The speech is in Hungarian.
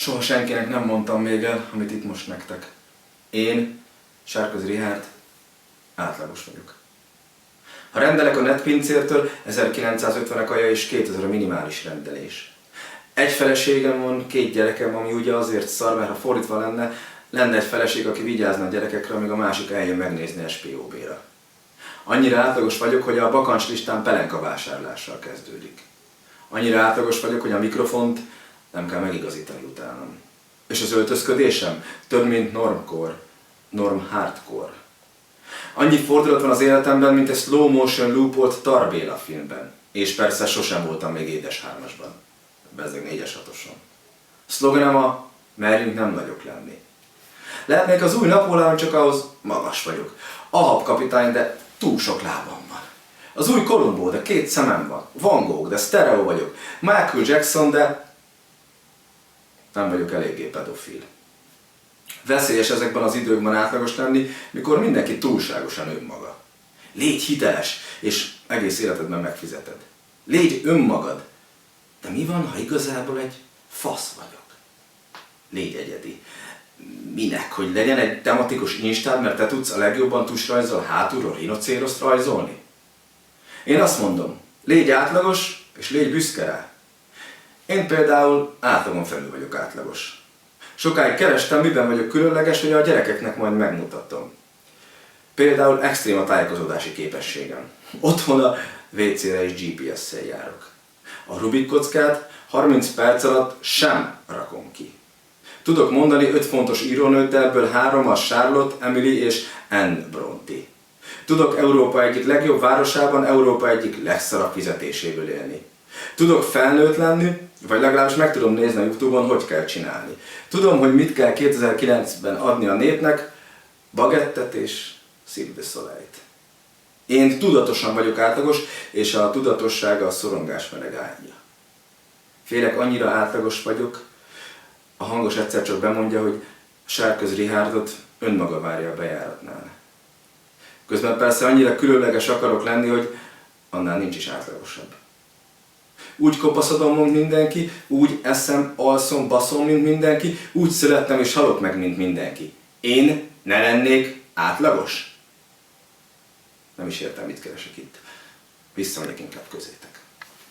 Soha senkinek nem mondtam még el, amit itt most nektek. Én, Sárközi Richárd, átlagos vagyok. Ha rendelek a netpincértől, 1950 a kaja és 2000 a minimális rendelés. Egy feleségem van, 2 gyerekem, ami ugye azért szar, mert ha fordítva lenne egy feleség, aki vigyázna a gyerekekre, amíg a másik eljön megnézni SPOB-ra. Annyira átlagos vagyok, hogy a bakancslistám pelenka vásárlással kezdődik. Annyira átlagos vagyok, hogy a mikrofont nem kell megigazítani utánam. És az öltözködésem több, mint normcore, norm hardcore. Annyi fordulat van az életemben, mint egy slow motion loopolt Tarbéla filmben. És persze sosem voltam még édes 3-asban. Bezzeg 4-es 6-oson. Szlogenem a merjünk nem nagyok lenni. Lehetnék az új Napóleon, csak ahhoz magas vagyok. Ahab kapitány, de túl sok lábam van. Az új Columbo, de 2 szemem van. Van Gogh, de sztereó vagyok. Michael Jackson, de nem vagyok eléggé pedofil. Veszélyes ezekben az időkben átlagos lenni, mikor mindenki túlságosan önmaga. Légy hiteles, és egész életedben megfizeted. Légy önmagad. De mi van, ha igazából egy fasz vagyok? Légy egyedi. Minek? Hogy legyen egy tematikus instád, mert te tudsz a legjobban tusrajzzal hátulról rinocéroszt rajzolni? Én azt mondom, légy átlagos, és légy büszke rá. Én például átlagon felül vagyok átlagos. Sokáig kerestem, miben vagyok különleges, hogy a gyerekeknek majd megmutatom. Például extrém a tájékozódási képességem. Otthon a WC-re is GPS-szel járok. A Rubik kockát 30 perc alatt sem rakom ki. Tudok mondani 5 fontos írónőt, de ebből 3 a Charlotte, Emily és Anne Bronte. Tudok Európa egyik legjobb városában, Európa egyik legszarabb fizetéséből élni. Tudok felnőtt lenni, vagy legalábbis meg tudom nézni a YouTube-on, hogy kell csinálni. Tudom, hogy mit kell 2009-ben adni a népnek, bagettet és Cirque du Soleil-t. Én tudatosan vagyok átlagos, és a tudatossága a szorongás meleg ágya. Félek, annyira átlagos vagyok, a hangos egyszer csak bemondja, hogy Sárközi Richárdot önmaga várja a bejáratnál. Közben persze annyira különleges akarok lenni, hogy annál nincs is átlagosabb. Úgy kopaszodom, mint mindenki, úgy eszem, alszom, baszom, mint mindenki, úgy születtem és halok meg, mint mindenki. Én ne lennék átlagos? Nem is értem, mit keresek itt. Visszamegyek inkább közétek.